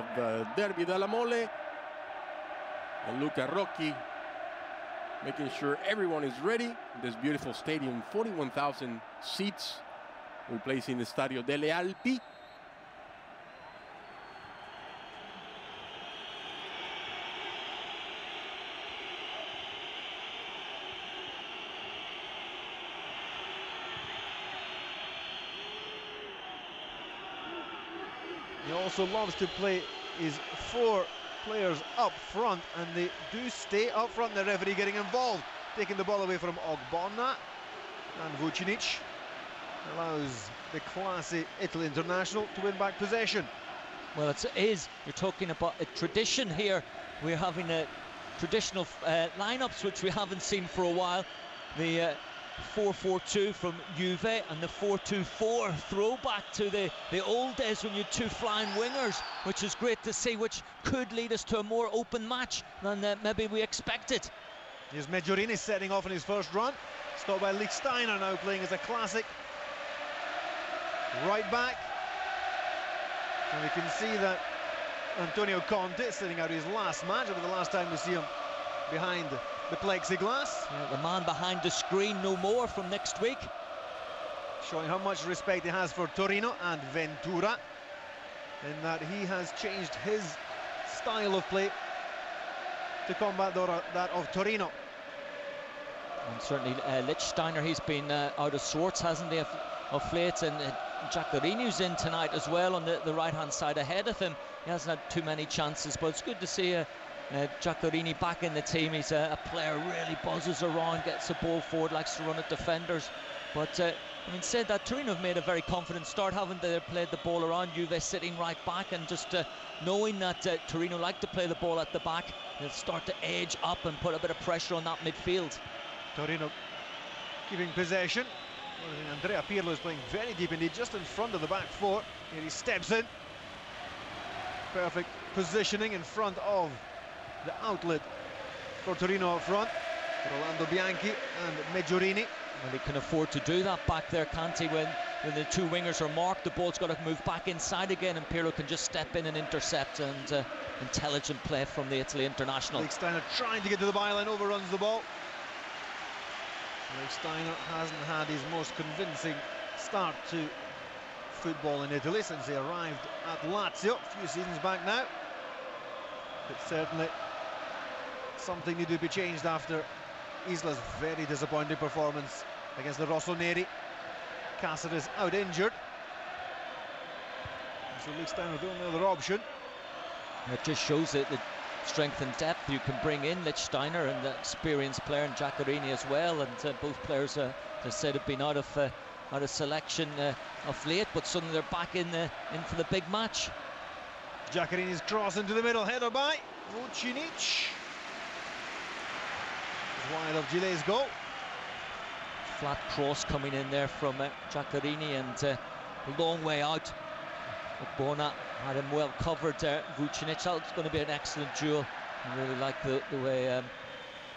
of the Derby della Mole. And Luca Rocchi making sure everyone is ready in this beautiful stadium, 41,000 seats. We place in the Stadio delle Alpi. He also loves to play his 4 players up front, and they do stay up front. The referee getting involved, taking the ball away from Ogbonna, and Vucinic allows the classy Italy international to win back possession. Well, it is. You're talking about a tradition here. We're having a traditional lineups which we haven't seen for a while. The 4-4-2 from Juve and the 4-2-4 throwback to the old days when you had 2 flying wingers, which is great to see, which could lead us to a more open match than maybe we expected. Here's Meggiorini setting off in his first run, stopped by Lichtsteiner, now playing as a classic right back. And we can see that Antonio Conte sitting out his last match. It'll be the last time we see him behind the plexiglass. Yeah, the man behind the screen no more from next week. Showing how much respect he has for Torino and Ventura, in that he has changed his style of play to combat that of Torino. And certainly Lichtsteiner, he's been out of sorts, hasn't he, of late, and Giaccherini's in tonight as well on the right-hand side ahead of him. He hasn't had too many chances, but it's good to see Giaccherini back in the team. He's a player who really buzzes around, gets the ball forward, likes to run at defenders. But I mean, said that, Torino have made a very confident start, haven't they? They've played the ball around, Juve sitting right back, and just knowing that Torino like to play the ball at the back, they'll start to edge up and put a bit of pressure on that midfield. Torino keeping possession. Andrea Pirlo is playing very deep indeed, just in front of the back 4. Here he steps in. Perfect positioning in front of the outlet for Torino up front. Rolando Bianchi and Meggiorini. Well, he can afford to do that back there, can't he? When the 2 wingers are marked, the ball's got to move back inside again, and Pirlo can just step in and intercept. And intelligent play from the Italy international. Lichtsteiner trying to get to the byline, overruns the ball. Lichtsteiner hasn't had his most convincing start to football in Italy since he arrived at Lazio a few seasons back now. But certainly something needed to be changed after Isla's very disappointing performance against the Rossoneri. Cáceres out injured, so Lichtsteiner the only other option. It just shows that the strength and depth you can bring in. Lichtsteiner and the experienced player, and Giaccherini as well, and both players, as I said, have been out of selection of late, but suddenly they're back in for the big match. Giaccherini's cross into the middle, header by Vucinic. Wide of Gilet's goal. Flat cross coming in there from Giaccherini, and a long way out. Ogbonna had him well covered there. Vucinic, that's going to be an excellent duel. I really like the way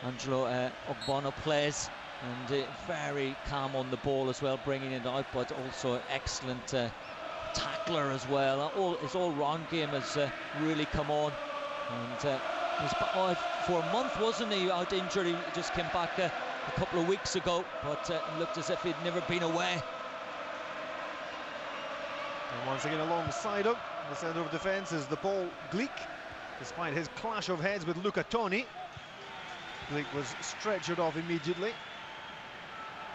Angelo Ogbonna plays, and very calm on the ball as well, bringing it out, but also excellent tackler as well. His all-round game has really come on, and he was out for a month, wasn't he, out injured? He just came back a couple of weeks ago, but it looked as if he'd never been away. And once again alongside him, the centre of defence is the Paul Gleek, despite his clash of heads with Luca Toni. Gleek was stretchered off immediately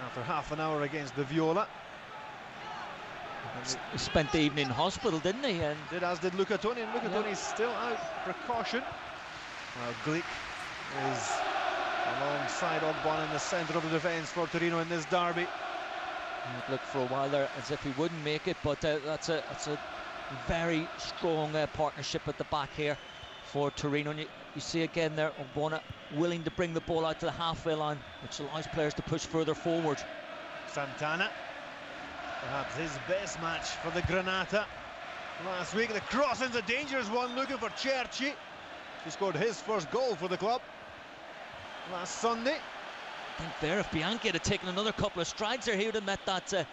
after half an hour against the Viola. He spent the evening in hospital, didn't he? And as did Luca Toni, and Luca Toni's still out. Precaution. Well, Gleek is alongside Ogbonna in the centre of the defence for Torino in this derby. It looked for a while there as if he wouldn't make it, but that's a very strong partnership at the back here for Torino. And you see again there, Ogbonna willing to bring the ball out to the halfway line, which allows players to push further forward. Santana, perhaps his best match for the Granata last week. The crossing's a dangerous one, looking for Cerci. He scored his first goal for the club last Sunday. I think there, if Bianchi had taken another couple of strides there, he would have met that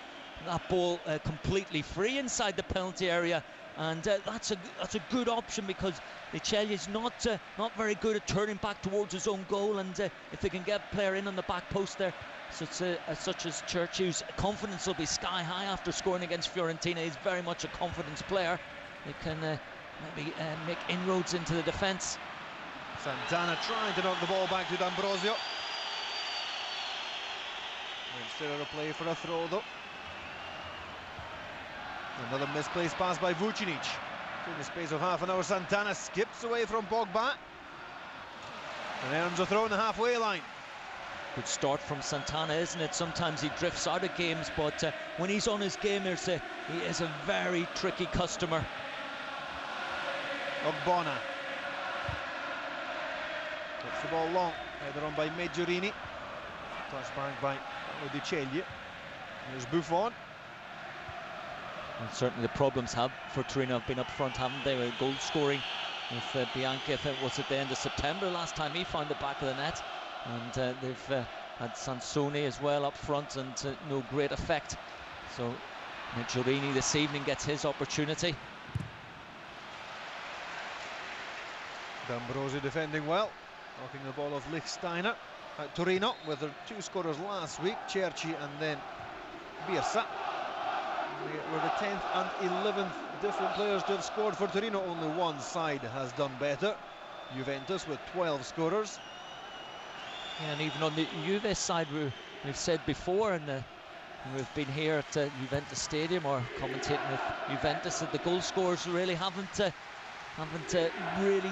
ball completely free inside the penalty area and that's a good option, because the Celje's not very good at turning back towards his own goal, and if they can get a player in on the back post there, such as Church, whose confidence will be sky high after scoring against Fiorentina. He's very much a confidence player. They can maybe make inroads into the defence. Santana trying to knock the ball back to D'Ambrosio. Instead of a play for a throw, though. Another misplaced pass by Vucinic. In the space of half an hour, Santana skips away from Pogba and earns a throw on the halfway line. Good start from Santana, isn't it? Sometimes he drifts out of games, but when he's on his game, he is a very tricky customer. Ogbonna gets the ball long, headed on by Meggiorini. Touched back by Di Celje. Here's Buffon. And certainly the problems for Torino have been up front, haven't they? With goal scoring with Bianchi. I think it was at the end of September last time he found the back of the net, and they've had Sansoni as well up front, and no great effect. So Meggiorini this evening gets his opportunity. D'Ambrosio defending well, knocking the ball off Lichtsteiner at Torino with their two scorers last week, Cerci and then Pierwsza. We're the 10th and 11th different players to have scored for Torino. Only one side has done better, Juventus, with 12 scorers. Yeah, and even on the Juve side, we've said before, and we've been here at Juventus Stadium or commentating with Juventus, that the goal scorers really haven't really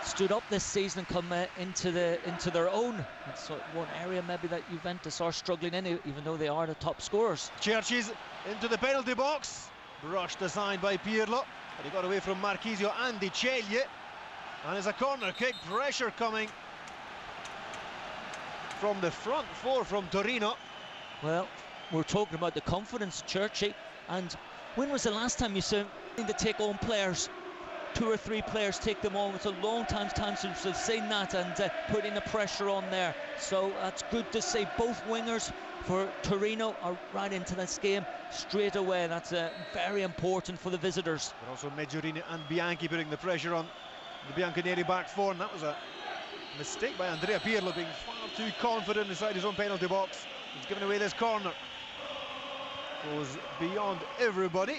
stood up this season and come into their own. It's one area maybe that Juventus are struggling in, even though they are the top scorers. Cerci's into the penalty box, brushed aside by Pirlo, but he got away from Marchisio and Di Celje, and it's a corner kick. Pressure coming from the front four from Torino. Well, we're talking about the confidence, Cerci, and when was the last time you saw him to take on players? 2 or 3 players take them on. It's a long time since we've seen that, and putting the pressure on there. So that's good to see. Both wingers for Torino are right into this game straight away. That's very important for the visitors. But also Meggiorini and Bianchi putting the pressure on the Bianconeri back four, and that was a mistake by Andrea Pirlo, being far too confident inside his own penalty box. He's given away this corner. Goes beyond everybody.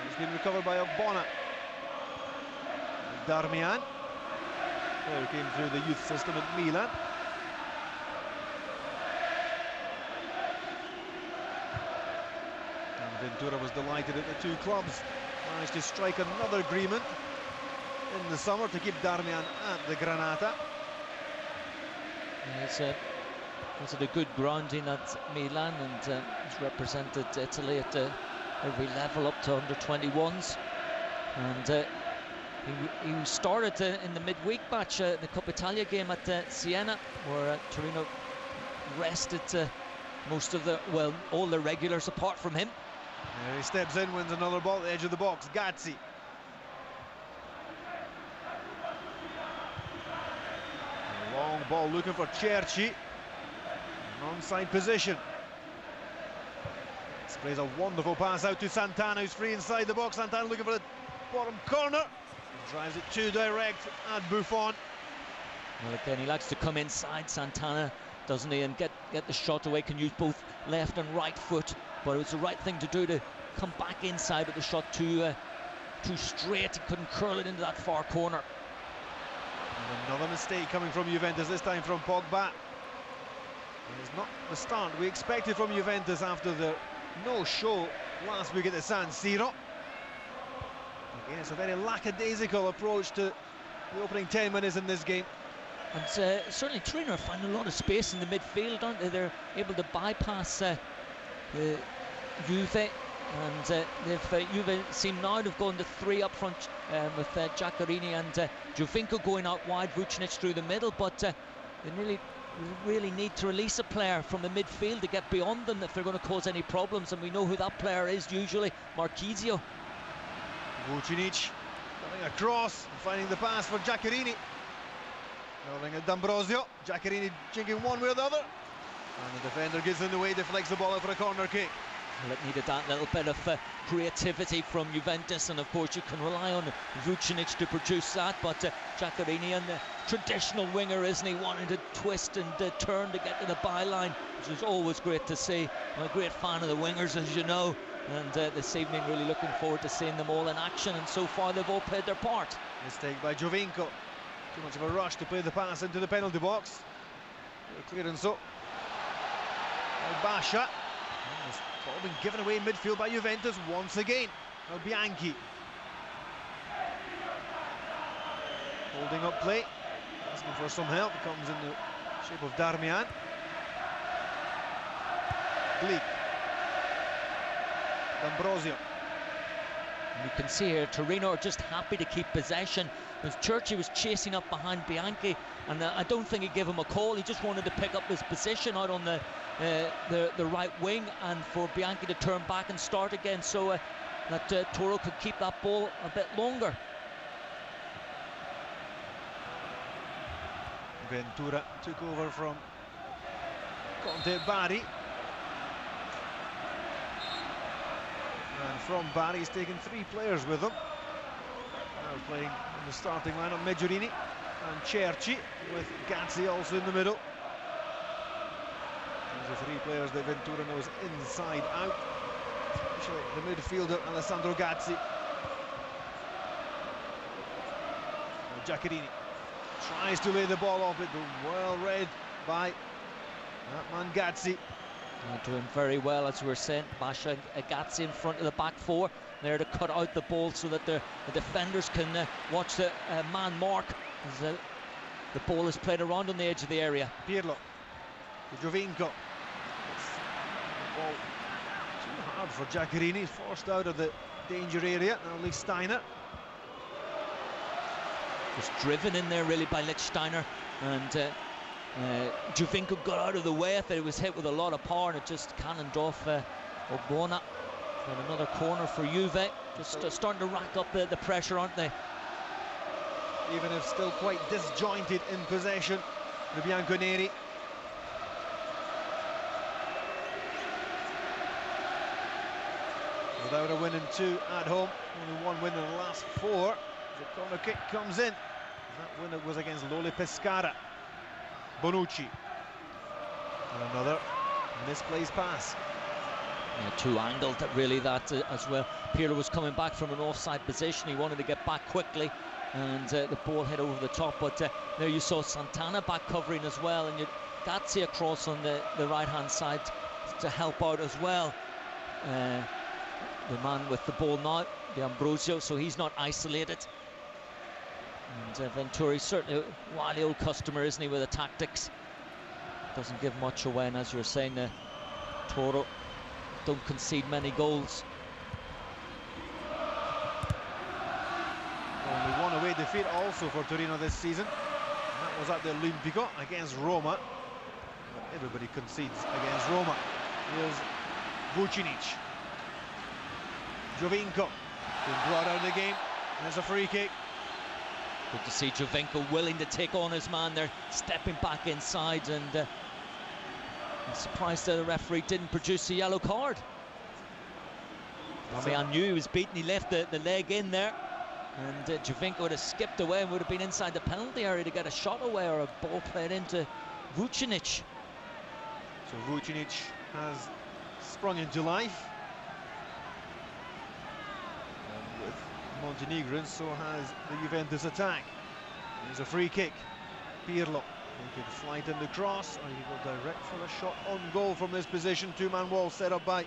It's been recovered by Ogbonna. Darmian, who came through the youth system at Milan. And Ventura was delighted at the two clubs managed to strike another agreement in the summer to keep Darmian at the Granata. He's had a good grounding at Milan, and he's represented Italy at every level up to under-21s. And he started in the midweek match, the Coppa Italia game at Siena, where Torino rested most of all the regulars apart from him. He steps in, wins another ball at the edge of the box. Gazzi. A long ball looking for Cerci. An onside position. This plays a wonderful pass out to Santana, who's free inside the box. Santana looking for the bottom corner. He drives it too direct at Buffon. Well, again, he likes to come inside, Santana, doesn't he, and get the shot away. Can use both left and right foot, but it was the right thing to do to come back inside, but the shot too straight. He couldn't curl it into that far corner. And another mistake coming from Juventus, this time from Pogba. It's not the start we expected from Juventus after the no-show last week at the San Siro. Again, it's a very lackadaisical approach to the opening 10 minutes in this game. And certainly Torino are finding a lot of space in the midfield, aren't they? They're able to bypass the Juve, and Juve seem now to have gone to 3 up front with Giaccherini and Giovinco going out wide, Vucinic through the middle, but they really need to release a player from the midfield to get beyond them if they're going to cause any problems, and we know who that player is usually, Marchisio. Vucinic going across and finding the pass for Giaccherini. Rolling at D'Ambrosio. Giaccherini jinking one way or the other, and the defender gets in the way, deflects the ball out for a corner kick. Well, it needed that little bit of creativity from Juventus, and of course you can rely on Vucinic to produce that, but Giaccherini, and the traditional winger, isn't he, wanting to twist and turn to get to the byline, which is always great to see. I'm a great fan of the wingers, as you know, and this evening really looking forward to seeing them all in action, and so far they've all played their part. Mistake by Giovinco. Too much of a rush to play the pass into the penalty box. Clearance up. Basha. It's all been given away in midfield by Juventus once again. Now Bianchi. Holding up play. Asking for some help. It comes in the shape of Darmian. Gleek. D'Ambrosio. You can see here Torino are just happy to keep possession. As Churchy was chasing up behind Bianchi, and I don't think he gave him a call. He just wanted to pick up his position out on the right wing, and for Bianchi to turn back and start again, so that Toro could keep that ball a bit longer. Ventura took over from Conte Bari. And from Bari, he's taken 3 players with him. Now playing in the starting lineup, Meggiorini and Cerci, with Gazzi also in the middle. These are 3 players that Ventura knows inside out, especially the midfielder Alessandro Gazzi. Now Giaccherini tries to lay the ball off it, but well read by that man Gazzi. Doing very well, as we were saying. Basha and Gazzi in front of the back 4, there to cut out the ball so that the defenders can watch the man mark as the ball is played around on the edge of the area. Pirlo to Giovinco. Ball too hard for Giaccherini, forced out of the danger area. Now Lichtsteiner. Was driven in there really by Lichtsteiner, and Giovinco got out of the way. I thought it was hit with a lot of power, and it just cannoned off Ogbonna. And another corner for Juve. Just starting to rack up the pressure, aren't they? Even if still quite disjointed in possession, the Bianconeri. Without a win in 2 at home, only 1 win in the last 4. The corner kick comes in. That winner was against Lole Pescara. Bonucci. And another misplaced pass. Yeah, too angled really that as well. Pirlo was coming back from an offside position. He wanted to get back quickly, and the ball hit over the top. But there you saw Santana back covering as well, and Gazzi across on the right-hand side to help out as well. The man with the ball now, D'Ambrosio, so he's not isolated. And Venturi certainly a wily old customer, isn't he, with the tactics. Doesn't give much away, and as you were saying, Toro don't concede many goals. Only 1 away defeat also for Torino this season, and that was at the Olimpico against Roma. But everybody concedes against Roma. Here's Vucinic. Giovinco being brought out of the game. There's a free kick. Good to see Giovinco willing to take on his man there, stepping back inside, and I'm surprised that the referee didn't produce a yellow card. I mean, I knew he was beaten. He left the leg in there, and Giovinco would have skipped away and would have been inside the penalty area to get a shot away or a ball played into Vucinic. So Vucinic has sprung into life. And with Montenegrins, so has the Juventus attack. There's a free kick. Pirlo. He can flight in the cross, or he will direct for a shot on goal from this position. 2-man wall set up by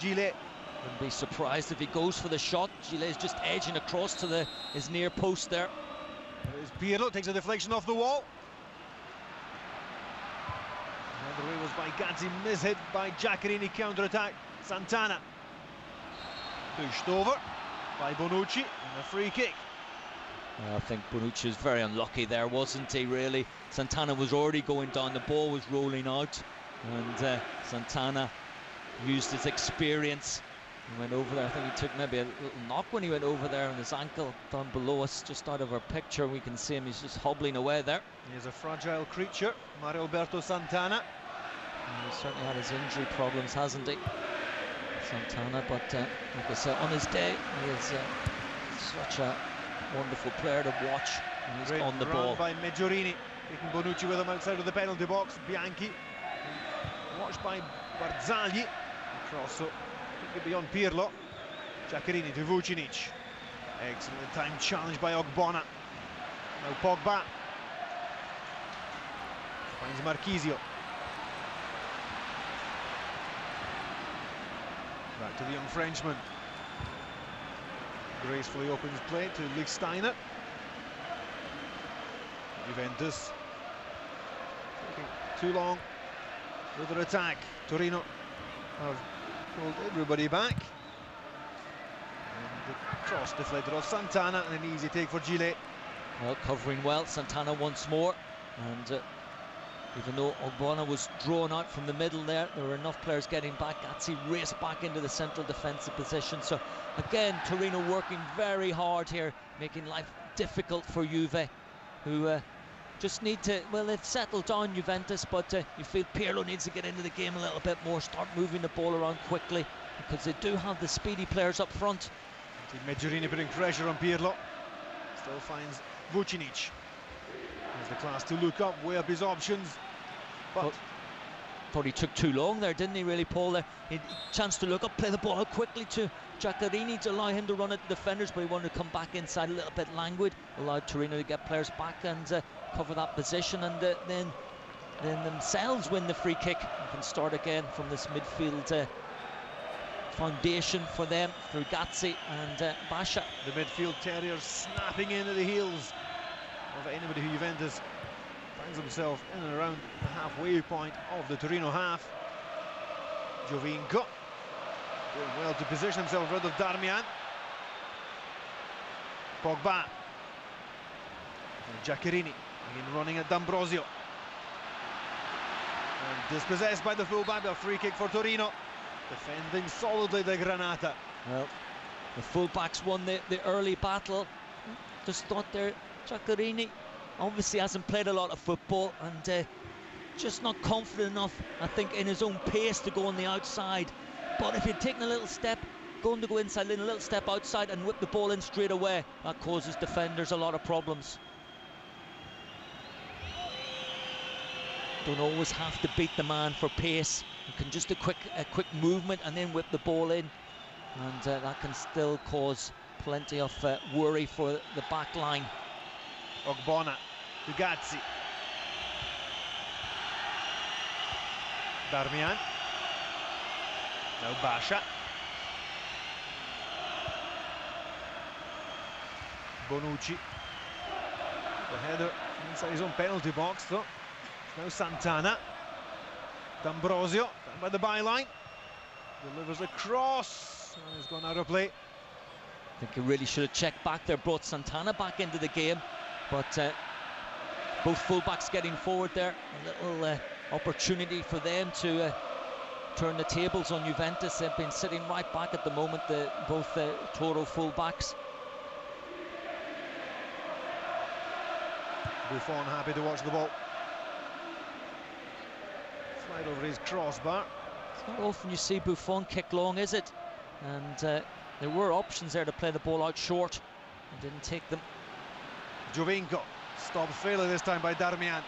Gillet. Wouldn't be surprised if he goes for the shot. Gillet's just edging across to his near post there. There's Pirlo, takes a deflection off the wall. The other way was by Gazzi, mishit by Giaccherini, counter-attack. Santana. Pushed over by Bonucci, and a free kick. Well, I think Bonucci was very unlucky there, wasn't he, really? Santana was already going down, the ball was rolling out, and Santana used his experience and went over there. I think he took maybe a little knock when he went over there on his ankle down below us, just out of our picture. We can see him, he's just hobbling away there. He is a fragile creature, Mario Alberto Santana. And he's certainly had his injury problems, hasn't he? Santana, but like I said, on his day, he is such a wonderful player to watch when he's on the ball. By Meggiorini, taking Bonucci with him outside of the penalty box. Bianchi, watched by Barzagli. Cross, so it beyond Pirlo. Giaccherini to Vucinic. Excellent time challenge by Ogbonna. Now Pogba finds Marchisio. Back to the young Frenchman. Gracefully opens play to Lichtsteiner. Juventus taking too long with their attack. Torino have pulled everybody back. And the cross deflected off Santana, and an easy take for Gillet. Well, covering well, Santana once more, and even though Ogbonna was drawn out from the middle there were enough players getting back. Gazzi raced back into the central defensive position. So again, Torino working very hard here, making life difficult for Juve, who just need to, well, they've settled down, Juventus, but you feel Pirlo needs to get into the game a little bit more, start moving the ball around quickly, because they do have the speedy players up front. Meggiorini putting pressure on Pirlo. Still finds Vucinic. Has the class to look up, weigh up his options. But thought he took too long there, didn't he, really, Paul? There, he had a chance to look up, play the ball out quickly to Giaccherini to allow him to run at the defenders, but he wanted to come back inside a little bit languid, allowed Torino to get players back and cover that position, and then themselves win the free kick and can start again from this midfield foundation for them through Gazzi and Basha. The midfield terriers snapping in at the heels of anybody who Juventus finds himself in and around the halfway point of the Torino half. Giovinco doing well to position himself rid of Darmian. Pogba. And Giaccherini again running at D'Ambrosio. And dispossessed by the fullback. A free kick for Torino. Defending solidly the Granata. Well, the fullbacks won the early battle. Just thought there, Giaccherini obviously hasn't played a lot of football and just not confident enough, I think, in his own pace to go on the outside. But if you're taking a little step, going to go inside, then a little step outside and whip the ball in straight away, that causes defenders a lot of problems. Don't always have to beat the man for pace. You can just a quick movement and then whip the ball in, and that can still cause plenty of worry for the back line. Ogbonna to Gazzi. Darmian. Now Basha. Bonucci. The header inside his own penalty box, though. Now Santana. D'Ambrosio down by the byline. Delivers a cross and he's gone out of play. I think he really should have checked back there, brought Santana back into the game, but both fullbacks getting forward there. A little opportunity for them to turn the tables on Juventus. They've been sitting right back at the moment, both Toro fullbacks. Buffon happy to watch the ball. Slide over his crossbar. It's not often you see Buffon kick long, is it? And there were options there to play the ball out short and didn't take them. Giovinco stopped fairly this time by Darmian.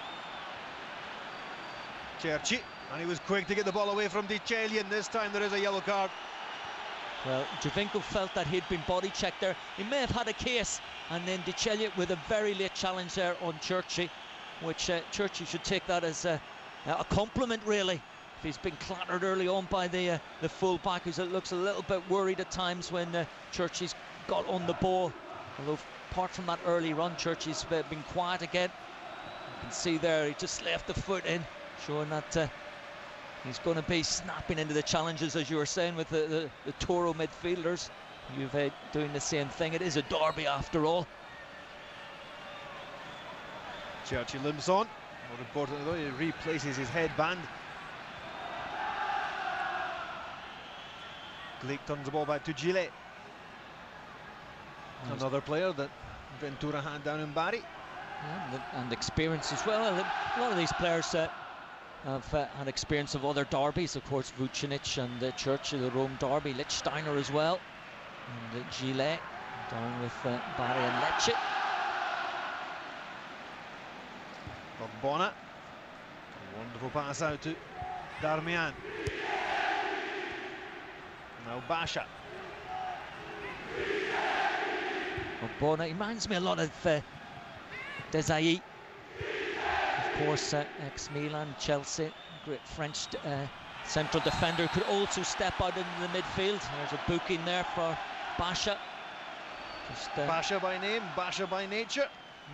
Cerci, and he was quick to get the ball away from Di Ceglie, and this time there is a yellow card. Well, Giovinco felt that he'd been body checked there. He may have had a case, and then Di Ceglie with a very late challenge there on Cerci, which Cerci should take that as a compliment, really. If he's been clattered early on by the full-back, who looks a little bit worried at times when Cerci's got on the ball. Although apart from that early run, Cerci's been quiet again. You can see there he just left the foot in, showing that he's going to be snapping into the challenges, as you were saying, with the Toro midfielders. Juve doing the same thing. It is a derby after all. Cerci limps on. More importantly, though, he replaces his headband. Glick turns the ball back to Gillet. Another player that Ventura had down in Bari. Yeah, and experience as well. A lot of these players have had experience of other derbies. Of course, Vucinic and Churchill, the Rome derby, Lichtsteiner as well, and Gillet down with Bari and Lecce. Bona, a wonderful pass out to Darmian. Now Basha. Bona, he reminds me a lot of Desailly. Of course, ex-Milan, Chelsea, great French central defender, could also step out into the midfield. There's a booking there for Basha. Basha by name, Basha by nature.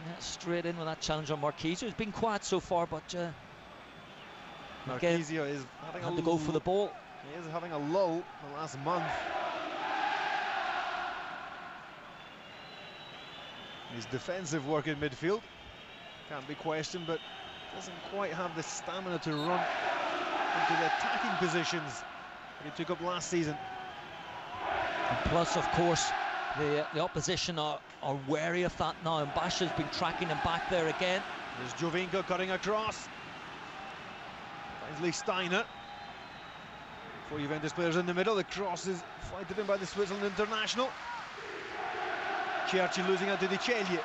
Yeah, straight in with that challenge on Marquisio. He's been quiet so far, but Marquisio is having had to go for the ball. He is having a lull the last month. His defensive work in midfield can't be questioned, but doesn't quite have the stamina to run into the attacking positions that he took up last season. And plus, of course, the opposition are wary of that now, and Basha's been tracking him back there again. There's Jovinko cutting across. Finally Steiner. 4 Juventus players in the middle. The cross is fighted in by the Switzerland international. Churchill losing out to Di Ceglie.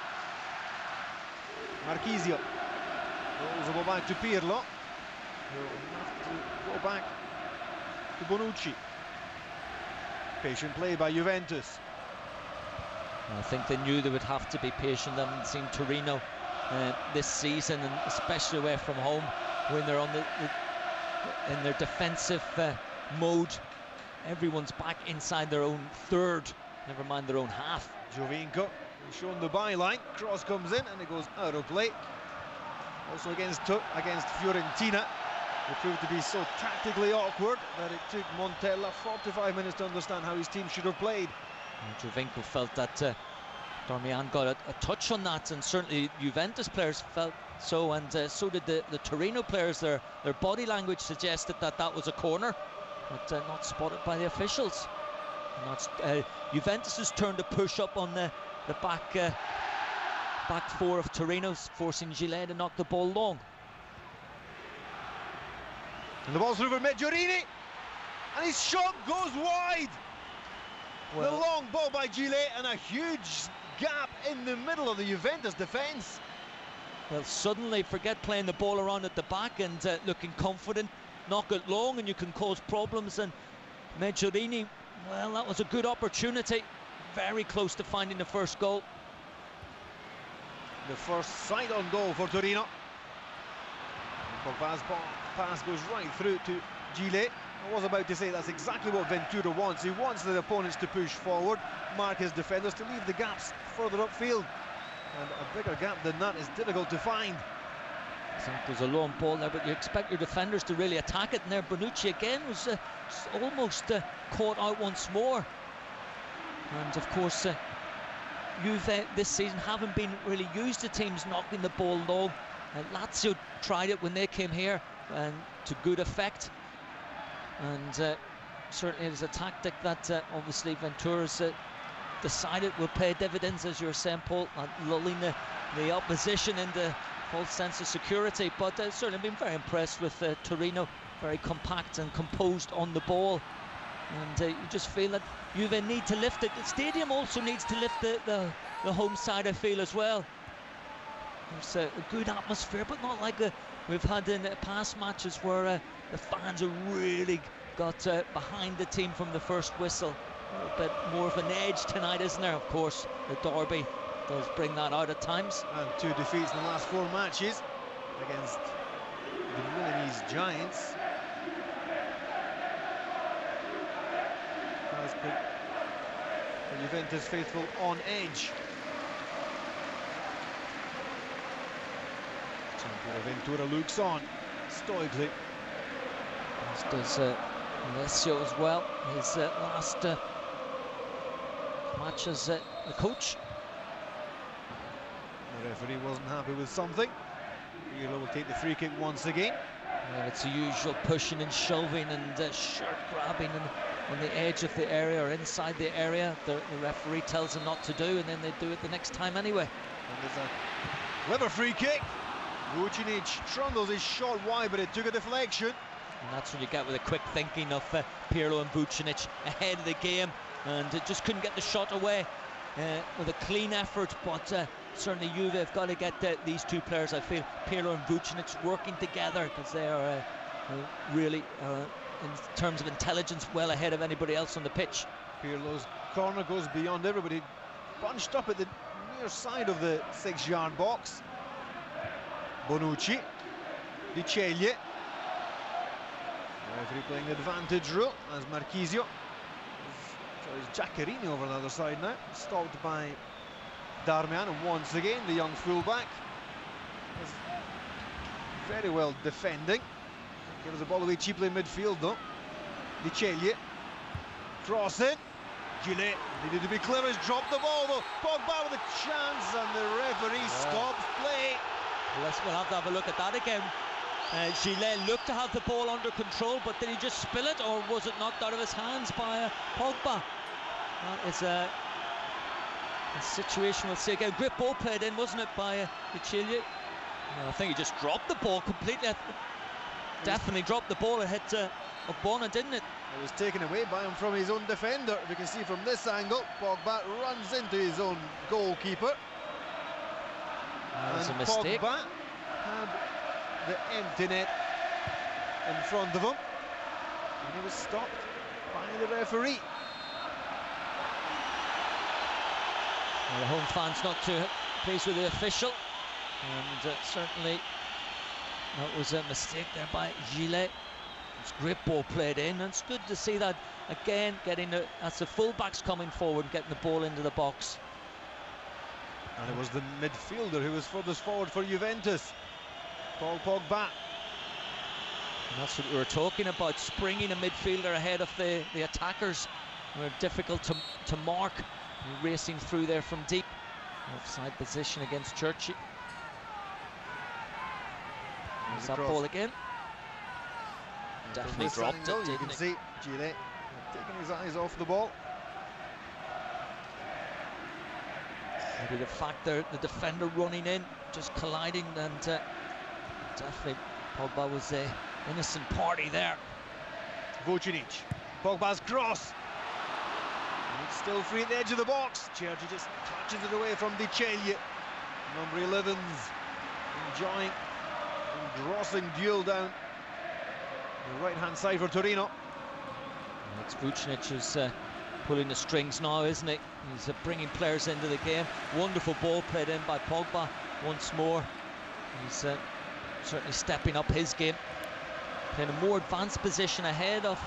Marquisio rolls the ball back to Pirlo. He'll have to go back to Bonucci. Patient play by Juventus. I think they knew they would have to be patient. They haven't seen Torino this season, and especially away from home, when they're on in their defensive mode. Everyone's back inside their own third, never mind their own half. Jovinko shown the byline, cross comes in and it goes out of play. Also against Fiorentina, it proved to be so tactically awkward that it took Montella 45 minutes to understand how his team should have played. And Jovinko felt that Darmian got a touch on that, and certainly Juventus players felt so, and so did the Torino players. Their body language suggested that that was a corner, but not spotted by the officials. And that's Juventus's turn to push up on the back four of Torino, forcing Gillet to knock the ball long. And the ball's through for Mediorini, and his shot goes wide. Well, the long ball by Gillet, and a huge gap in the middle of the Juventus defence. Well, suddenly forget playing the ball around at the back and looking confident, knock it long and you can cause problems. And Mediorini, well, that was a good opportunity, very close to finding the first goal. The first sight on goal for Torino. Pogba's pass goes right through to Gillet. I was about to say that's exactly what Ventura wants. He wants the opponents to push forward, mark his defenders, to leave the gaps further upfield. And a bigger gap than that is difficult to find. I think there's a long ball there, but you expect your defenders to really attack it. And there, Bonucci again was almost caught out once more. And of course, Juve this season haven't been really used to teams knocking the ball long. Lazio tried it when they came here, and to good effect. And certainly it is a tactic that obviously Ventura's decided will pay dividends, as you're saying, Paul, lulling the opposition into false sense of security. But certainly been very impressed with Torino, very compact and composed on the ball. And you just feel that Juve need to lift it. The stadium also needs to lift the home side, I feel, as well. There's a good atmosphere, but not like we've had in past matches where the fans have really got behind the team from the first whistle. A little bit more of an edge tonight, isn't there? Of course, the derby does bring that out at times. And 2 defeats in the last 4 matches against the Milanese giants. Has put the Juventus faithful on edge. Ventura looks on stoically. As does Alessio as well. His last match as a coach. The referee wasn't happy with something. Pirlo will take the free kick once again. Well, it's the usual pushing and shoving and shirt grabbing and on the edge of the area or inside the area. The referee tells them not to do, and then they do it the next time anyway. And there's a clever free kick. Vucinic trundles his shot wide, but it took a deflection. And that's what you get with the quick thinking of Pirlo and Vucinic ahead of the game, and just couldn't get the shot away with a clean effort. But certainly Juve have got to get these two players, I feel, Pirlo and Vucinic, working together, because they are really, in terms of intelligence, well ahead of anybody else on the pitch. Pirlo's corner goes beyond everybody, bunched up at the near side of the 6-yard box. Bonucci, Di Ceglie. Referee playing the advantage rule as Marchisio. It's Giaccherini over on the other side now, stopped by Darmian, and once again the young fullback is very well defending. Gives the ball away cheaply in midfield though. Di Ceglie, crossing. Gillet needed to be clear, he's dropped the ball though. Pogba with a chance, and the referee stops play. We'll have to have a look at that again. Gillet looked to have the ball under control, but did he just spill it, or was it knocked out of his hands by Pogba? That is a situation we'll see again. Great ball played in, wasn't it, by Di Ceglie? No, I think he just dropped the ball completely. Definitely dropped the ball. It hit Ogbonna, didn't it? It was taken away by him from his own defender. You can see from this angle, Pogba runs into his own goalkeeper. That was a mistake. Pogba had the empty net in front of him, and he was stopped by the referee. Well, the home fans not too pleased with the official, and certainly that was a mistake there by Gillet. It's great ball played in, and it's good to see that again, that's the full-backs coming forward, getting the ball into the box. And it was the midfielder who was furthest forward for Juventus, Paul Pogba. And that's what we were talking about, springing a midfielder ahead of the attackers. Were difficult to mark, racing through there from deep. Offside position against Churchy. There's that ball again. Definitely dropped it, you can see Gillet taking his eyes off the ball. Maybe the fact that the defender running in, just colliding, and definitely Pogba was the innocent party there. Vucinic, Pogba's cross. And it's still free at the edge of the box. Churchy just touches it away from Di Ceglie. Number 11's enjoying an engrossing duel down the right-hand side for Torino. It's Vucinic who's pulling the strings now, isn't he? He's bringing players into the game. Wonderful ball played in by Pogba once more. He's certainly stepping up his game, playing a more advanced position ahead of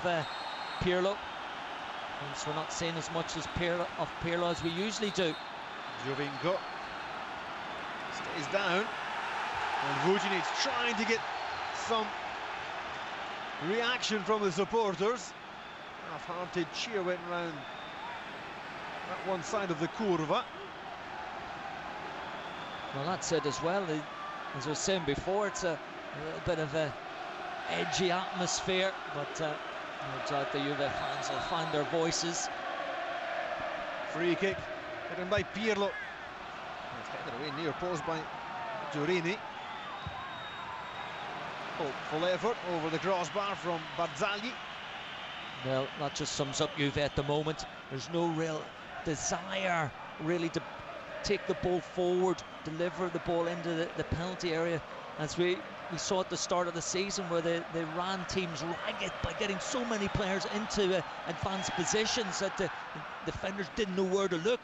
Pirlo. And so we're not seeing as much as Pirlo as we usually do. Giovinco stays down, and Vucinic trying to get some reaction from the supporters. Half-hearted cheer went round that one side of the curva. Well, that's it as well. As I was saying before, it's a little bit of a edgy atmosphere, but no doubt the Juve fans will find their voices. Free kick hidden by Pirlo. It's headed away near post by Giurini. Full effort over the crossbar from Barzagli. Well, that just sums up Juve at the moment. There's no real desire really to take the ball forward, deliver the ball into the penalty area, as we saw at the start of the season, where they ran teams ragged by getting so many players into advanced positions that the defenders didn't know where to look.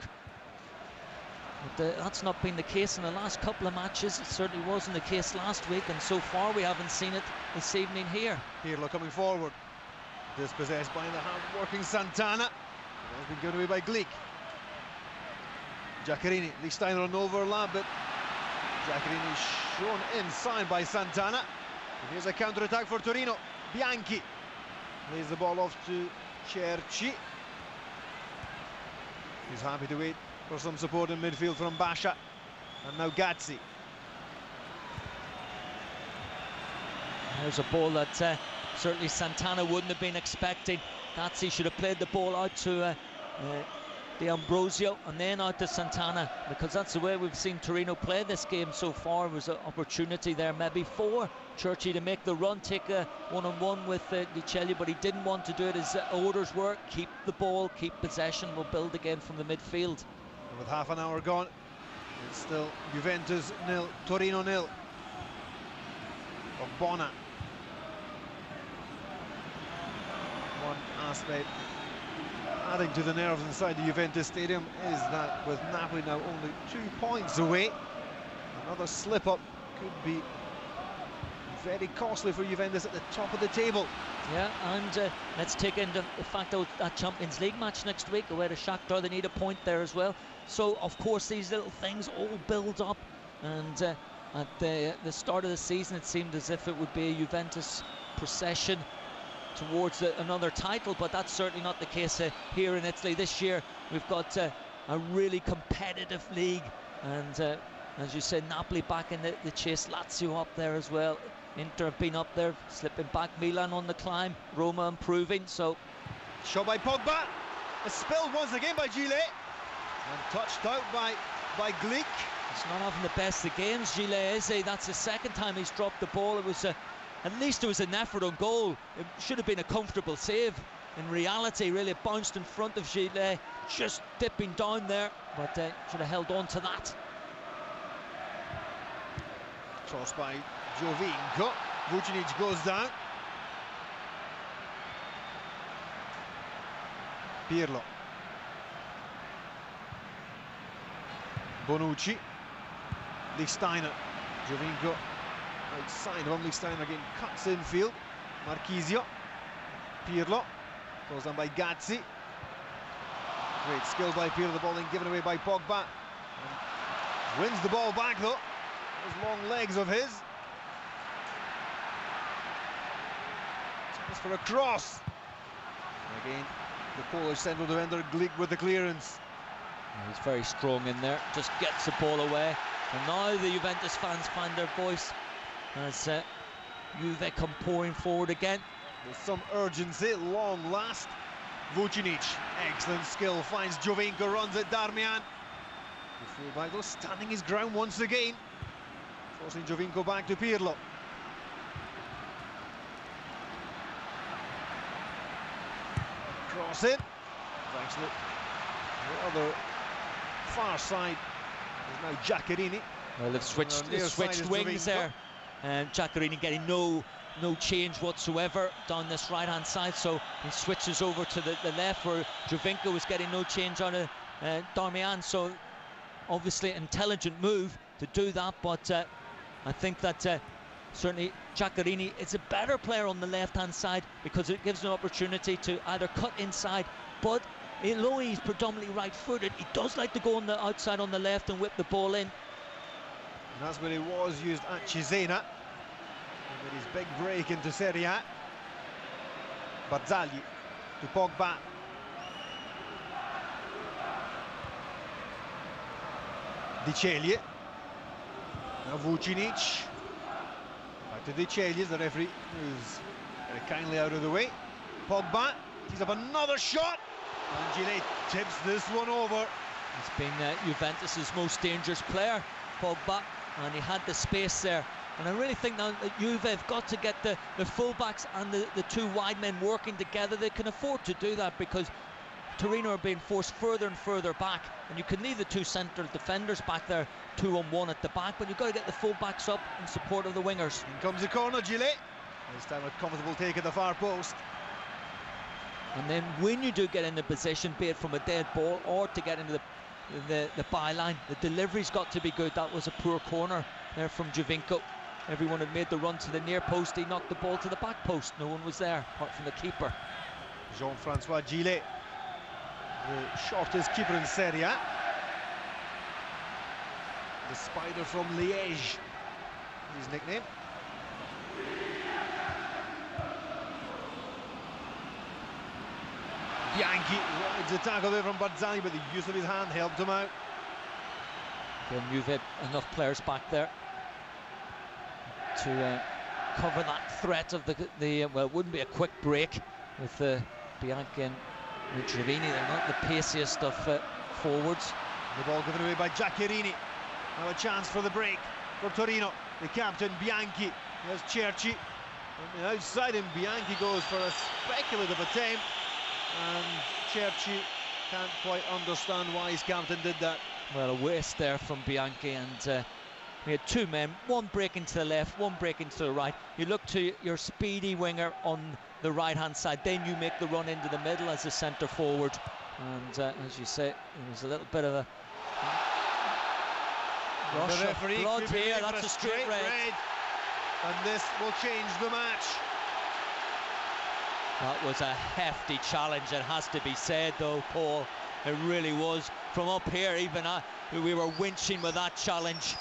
But that's not been the case in the last couple of matches. It certainly wasn't the case last week, and so far we haven't seen it this evening here. Pirlo coming forward, dispossessed by the hard-working Santana. Has been given away by Glick. Giaccherini, Lichtsteiner on overlap, but Giaccherini shown inside by Santana. And here's a counter-attack for Torino. Bianchi lays the ball off to Cerci. He's happy to wait for some support in midfield from Basha. And now Gazzi. There's a ball that certainly Santana wouldn't have been expecting. Gazzi should have played the ball out to D'Ambrosio, and then out to Santana, because that's the way we've seen Torino play this game so far. It was an opportunity there maybe for Churchy to make the run, take a one-on-one with Di, but he didn't want to do it. His orders were keep the ball, keep possession, we'll build again from the midfield. And with half an hour gone, it's still Juventus 0, Torino 0. Ogbonna. One aspect adding to the nerves inside the Juventus stadium is that with Napoli now only 2 points away, another slip-up could be very costly for Juventus at the top of the table. Yeah, and let's take into the fact that Champions League match next week away to Shakhtar, they need a point there as well. So of course these little things all build up, and at the start of the season it seemed as if it would be a Juventus procession towards another title, but that's certainly not the case here in Italy. This year we've got a really competitive league, and as you said, Napoli back in the chase, Lazio up there as well, Inter have been up there, slipping back, Milan on the climb, Roma improving. So shot by Pogba, it's spilled once again by Gile, and touched out by Glick. He's not having the best of games, Gile, is he? That's the second time he's dropped the ball. It was at least it was an effort on goal. It should have been a comfortable save. In reality, really, it bounced in front of Gile, just dipping down there, but should have held on to that. Tossed by Jovinko. Vucinic goes down. Pirlo. Bonucci. Lichtsteiner. Jovinko outside of him. Lichtsteiner again cuts infield. Marchisio. Pirlo. Goes down by Gazzi. Great skill by Pirlo. The ball then given away by Pogba. And wins the ball back though. Those long legs of his. Chance for a cross. And again, the Polish central defender Glick with the clearance. He's very strong in there, just gets the ball away. And now the Juventus fans find their voice as Juve come pouring forward again. With some urgency, long last. Vucinic, excellent skill, finds Jovinko, runs at Darmian. The fullback though standing his ground once again, forcing Jovinko back to Pirlo. Cross in. It's actually the other far side is now Giaccherini. Well, they've switched wings there, and Giaccherini getting no change whatsoever down this right-hand side, so he switches over to the left, where Jovinko was getting no change on Darmian. So obviously intelligent move to do that, but I think that certainly Giaccherini is a better player on the left-hand side because it gives an opportunity to either cut inside, but although he's predominantly right-footed, he does like to go on the outside on the left and whip the ball in. And that's where he was used at Cesena. With his big break into Serie A. Barzagli to Pogba. Di. Now Vucinic. Back to Di. The referee moves very kindly out of the way. Pogba. He's up another shot. And Gile tips this one over. He's been Juventus's most dangerous player, Pogba, and he had the space there. And I really think now that Juve have got to get the fullbacks and the two wide men working together. They can afford to do that because Torino are being forced further and further back, and you can leave the two central defenders back there 2-on-1 at the back, but you've got to get the fullbacks up in support of the wingers. In comes the corner, Gile. This time a comfortable take at the far post. And then when you do get into position, be it from a dead ball or to get into the byline, the delivery's got to be good. That was a poor corner there from Jovinko. Everyone had made the run to the near post. He knocked the ball to the back post. No one was there apart from the keeper. Jean-Francois Gile, the shortest keeper in Serie A. The Spider from Liège is his nickname. Bianchi rides the tackle there from Barzagli, but the use of his hand helped him out. Again, you've had enough players back there to cover that threat of well, it wouldn't be a quick break with Bianchi and Giovini, they're not the paciest of forwards. The ball given away by Giaccherini. Now a chance for the break for Torino. The captain, Bianchi. There's Cerci. On the outside, and Bianchi goes for a speculative attempt. And Cerci can't quite understand why his captain did that. Well, a waste there from Bianchi, and we had two men, one breaking to the left, one breaking to the right. You look to your speedy winger on the right-hand side, then you make the run into the middle as a centre forward. And as you say, it was a little bit of a rush of blood here. That's a straight red. And this will change the match. That was a hefty challenge, it has to be said though, Paul. It really was. From up here, even we were winching with that challenge.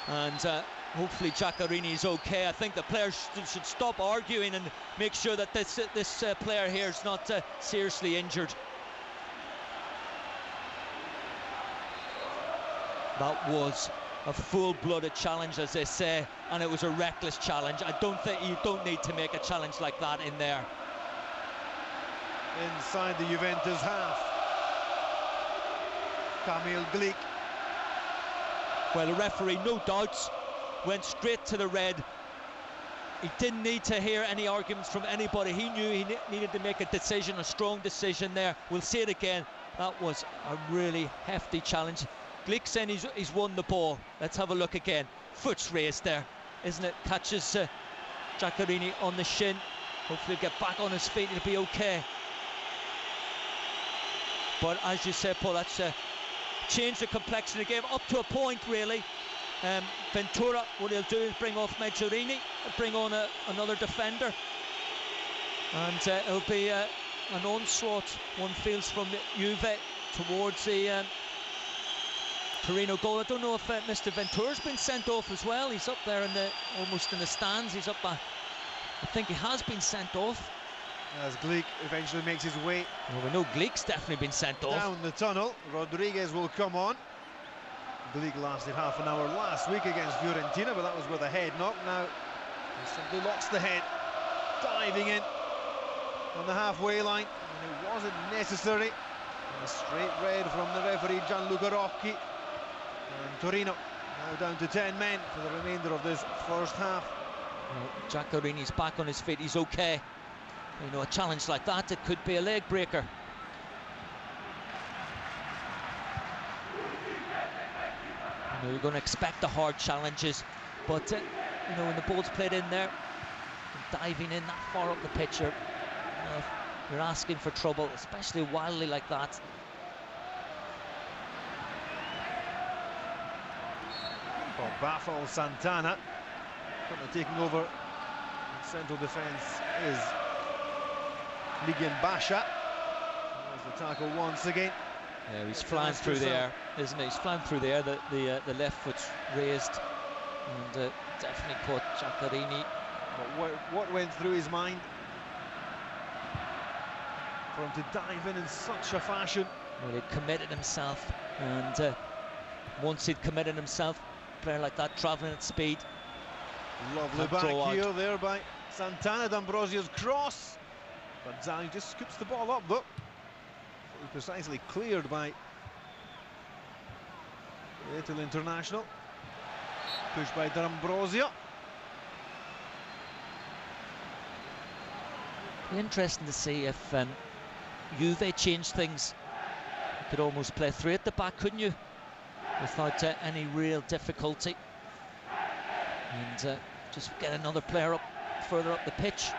And hopefully Giaccherini is okay. I think the players should stop arguing and make sure that this player here is not seriously injured. That was a full-blooded challenge, as they say, and it was a reckless challenge. I don't think you don't need to make a challenge like that in there. Inside the Juventus half, Kamil Glik. Well, the referee, no doubts, went straight to the red. He didn't need to hear any arguments from anybody. He knew he needed to make a decision, a strong decision there. We'll see it again. That was a really hefty challenge. Glik saying he's won the ball. Let's have a look again. Foot's raised there, isn't it? Catches Giaccherini on the shin. Hopefully he'll get back on his feet, it'll be okay. But as you said, Paul, that's changed the complexion of the game up to a point, really. Ventura, what he'll do is bring off Meggiorini, bring on another defender, and it'll be an onslaught, one feels, from Juve towards the Torino goal. I don't know if Mr. Ventura's been sent off as well. He's up there almost in the stands. He's up by, I think he has been sent off. As Glik eventually makes his way. Well, we know Glik's definitely been sent off. Down the tunnel, Rodriguez will come on. Glik lasted half an hour last week against Fiorentina, but that was with a head knock. Now he simply locks the head, diving in on the halfway line, and it wasn't necessary. And a straight red from the referee, Gianluca Rocchi. And Torino now down to 10 men for the remainder of this first half. Well, Giaccherini's back on his feet, he's okay. You know, a challenge like that, it could be a leg breaker. You know, you're going to expect the hard challenges, but you know, when the ball's played in there, diving in that far up the pitch, you're asking for trouble, especially wildly like that. For Baffle Santana, taking over in central defence is Ligian Basha. There's the tackle once again. Yeah, he's flying through the air, isn't he? He's flying through the air. The left foot's raised, and definitely caught Giaccherini. But what went through his mind for him to dive in such a fashion? Well, he committed himself, and once he'd committed himself, a player like that travelling at speed. Lovely back heel there by Santana. D'Ambrosio's cross, but Zhang just scoops the ball up though. Precisely cleared by the Italy international. Pushed by D'Ambrosio. Be interesting to see if Juve changed things. You could almost play three at the back, couldn't you? Without any real difficulty. And just get another player up further up the pitch.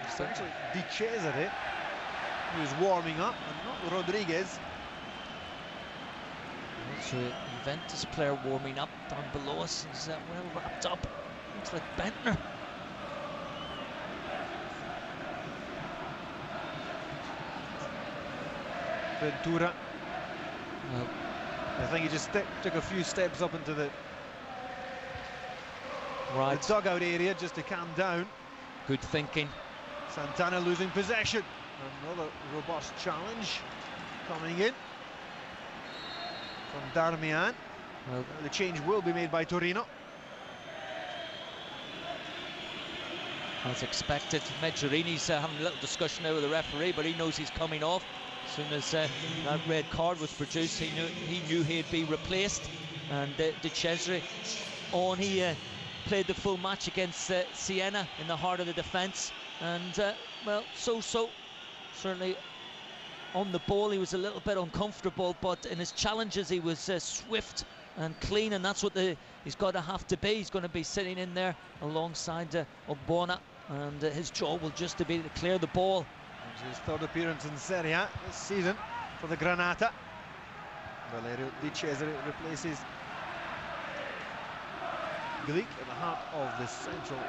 It's actually Di Cesare who is warming up, and not Rodriguez. Also a Juventus player warming up down below us. He's well wrapped up. Looks like Bentner. Ventura. Well, I think he just took a few steps up into the right dugout area just to calm down. Good thinking. Santana losing possession. Another robust challenge coming in from Darmian. Well, the change will be made by Torino. as expected. Medjugorje's having a little discussion there with the referee, but he knows he's coming off. As soon as that red card was produced, he knew he'd be replaced. And De Cesare on, he played the full match against Siena in the heart of the defence, and well, certainly on the ball he was a little bit uncomfortable, but in his challenges he was swift and clean, and that's what he's got to have to be. He's going to be sitting in there alongside Ogbonna, and his job will just to be to clear the ball. It's his third appearance in Serie A this season for the Granata. Valerio De Cesare replaces Greek at the heart of the central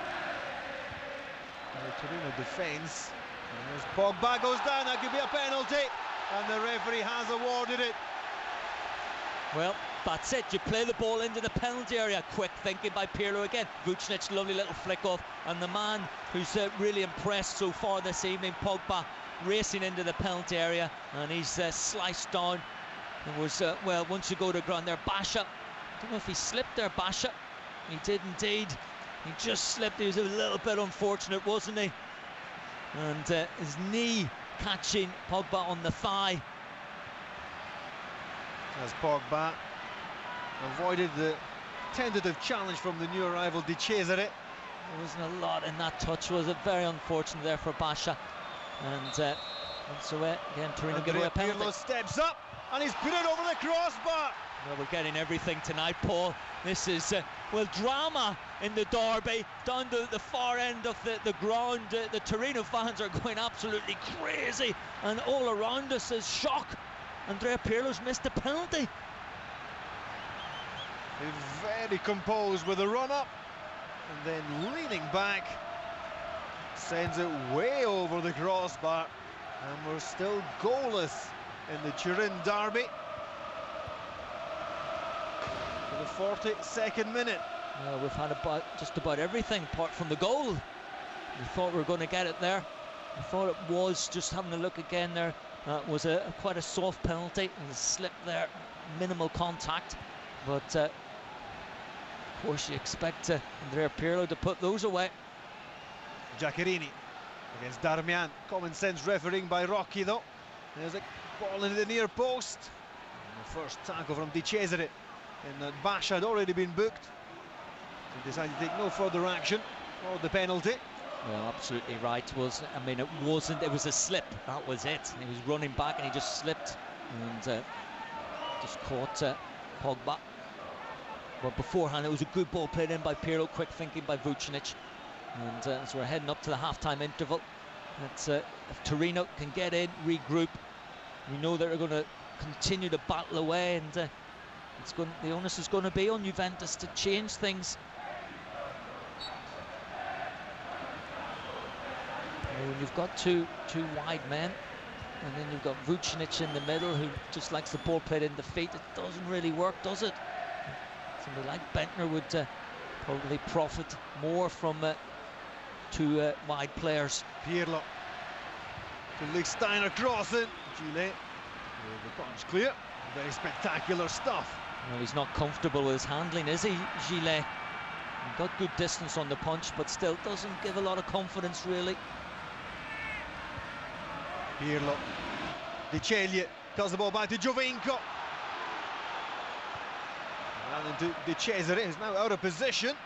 Torino defence. And as Pogba goes down, that could be a penalty, and the referee has awarded it. Well, that's it. You play the ball into the penalty area. Quick thinking by Pirlo again. Vucinic, lovely little flick off, and the man who's really impressed so far this evening, Pogba, racing into the penalty area, and he's sliced down. It was well, once you go to ground there, Basha, I don't know if he slipped there, Basha. He did indeed. He just slipped. He was a little bit unfortunate, wasn't he? And his knee catching Pogba on the thigh. As Pogba avoided the tentative challenge from the new arrival De Cesare. There wasn't a lot in that touch, was it? Very unfortunate there for Basha. And so again, Torino give away a penalty. Pirlo steps up and he's put it over the crossbar. Well, we're getting everything tonight, Paul. This is, well, drama in the derby. Down to the far end of the ground, the Torino fans are going absolutely crazy. And all around us is shock. Andrea Pirlo's missed the penalty. He's very composed with a run-up. And then leaning back, sends it way over the crossbar. And we're still goalless in the Turin derby. For the 42nd minute. Well, we've had just about everything apart from the goal. We thought we were going to get it there. I thought it was, just having a look again there, was quite a soft penalty, and a slip there, minimal contact. But of course you expect Andrea Pirlo to put those away. Giaccherini against Darmian. Common sense refereeing by Rocky though. There's a ball into the near post. And the first tackle from De Cesare, in that Basha had already been booked. He decided to take no further action for the penalty. Well, absolutely right. I mean, it was a slip, that was it. He was running back and he just slipped and just caught Pogba. But beforehand, it was a good ball played in by Pirlo, quick thinking by Vucinic. And as we're heading up to the half-time interval, if Torino can get in, regroup, we know they're going to continue to battle away, and the onus is going to be on Juventus to change things. When you've got two wide men, and then you've got Vucinic in the middle who just likes the ball played in the feet, it doesn't really work, does it? Somebody like Bentner would probably profit more from two wide players. Pirlo to Lichtsteiner crossing. Gile with the punch clear. Very spectacular stuff. Well, he's not comfortable with his handling, is he, Gile? He got good distance on the punch, but still doesn't give a lot of confidence, really. Pirlo. De Cesare tells the ball back to Giovinco. Ran into De Cesare, who's now out of position.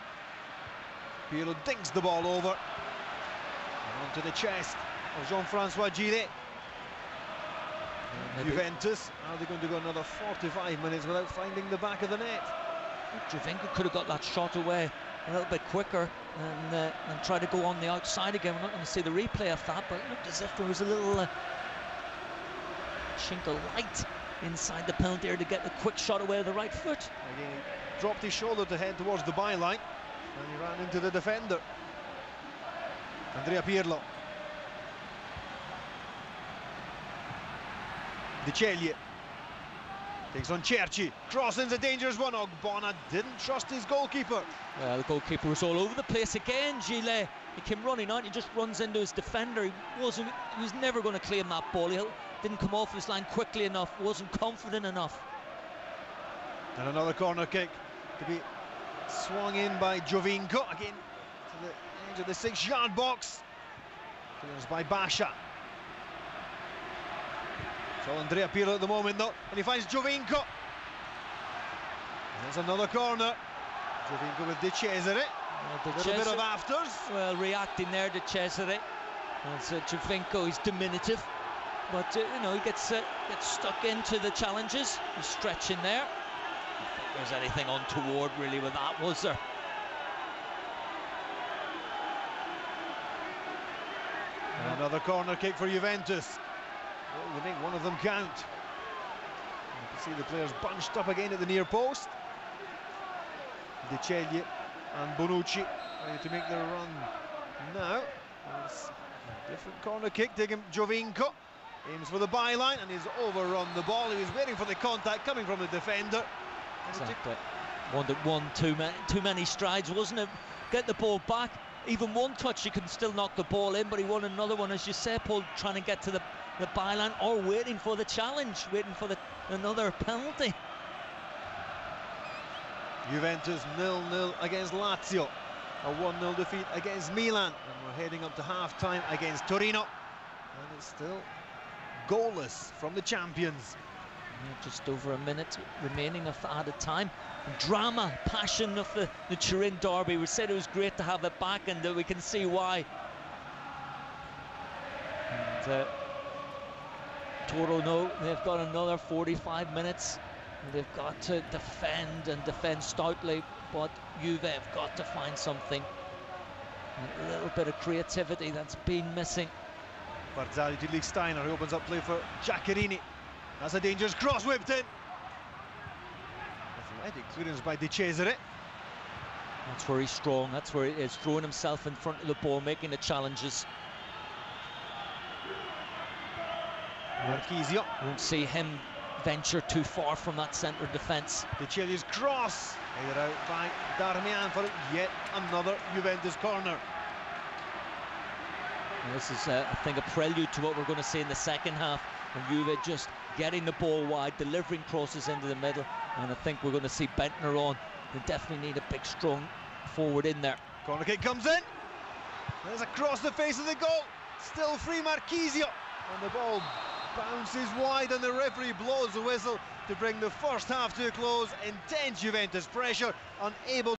Pirlo dinks the ball over. And onto the chest of Jean-Francois Gile. Juventus, are they going to go another 45 minutes without finding the back of the net? Giovinco could have got that shot away a little bit quicker and try to go on the outside again. We're not going to see the replay of that, but it looked as if there was a little chink of light inside the penalty area to get the quick shot away with the right foot. Again, he dropped his shoulder to head towards the byline, and he ran into the defender. Andrea Pirlo. De Cesare takes on Cerci, crossing's a dangerous one. Ogbonna didn't trust his goalkeeper. Well, the goalkeeper was all over the place again. Gile, he came running out, he just runs into his defender. He was never going to claim that ball. He didn't come off his line quickly enough, wasn't confident enough. And another corner kick to be swung in by Giovinco. Again, to the edge of the 6-yard box. Clearance by Basha. So Andrea Pirlo at the moment though, and he finds Giovinco. There's another corner. Giovinco with De Cesare. A little bit of afters. Well, reacting there to Cesare. As Giovinco is diminutive, but you know, he gets stuck into the challenges. He's stretching there. I don't think there's anything untoward really with that, was there? And another corner kick for Juventus. Well, they make one of them count. You can see the players bunched up again at the near post. De Ceglie and Bonucci ready to make their run now. There's a different corner kick, taking Giovinco. Aims for the byline and he's overrun the ball. He was waiting for the contact coming from the defender. Exactly. Too many strides, wasn't it? Get the ball back. Even one touch, you can still knock the ball in, but he won another one, as you say, Paul, trying to get to the byline or waiting for the challenge, waiting for another penalty. Juventus 0-0 against Lazio. A 1-0 defeat against Milan. And we're heading up to half-time against Torino. And it's still goalless from the champions. Yeah, just over a minute remaining of added time. Drama, passion of the Turin derby. We said it was great to have it back, and we can see why. And Torino, they've got another 45 minutes. And they've got to defend and defend stoutly, but Juve have got to find something. A little bit of creativity that's been missing. Barzagli to Lichtsteiner, who opens up play for Giaccherini. That's a dangerous cross, whipped in. Athletic clearance by De Cesare. That's where he's strong, that's where he is, throwing himself in front of the ball, making the challenges. Marchisio. Won't see him venture too far from that centre defence. De Ceglie's cross, headed out by Darmian for yet another Juventus corner. And this is, I think, a prelude to what we're going to see in the second half. And Juve just getting the ball wide, delivering crosses into the middle. And I think we're going to see Bentner on. They definitely need a big, strong forward in there. Corner kick comes in. There's across the face of the goal. Still free, Marchisio. And the ball bounces wide, and the referee blows the whistle to bring the first half to a close. Intense Juventus pressure, unable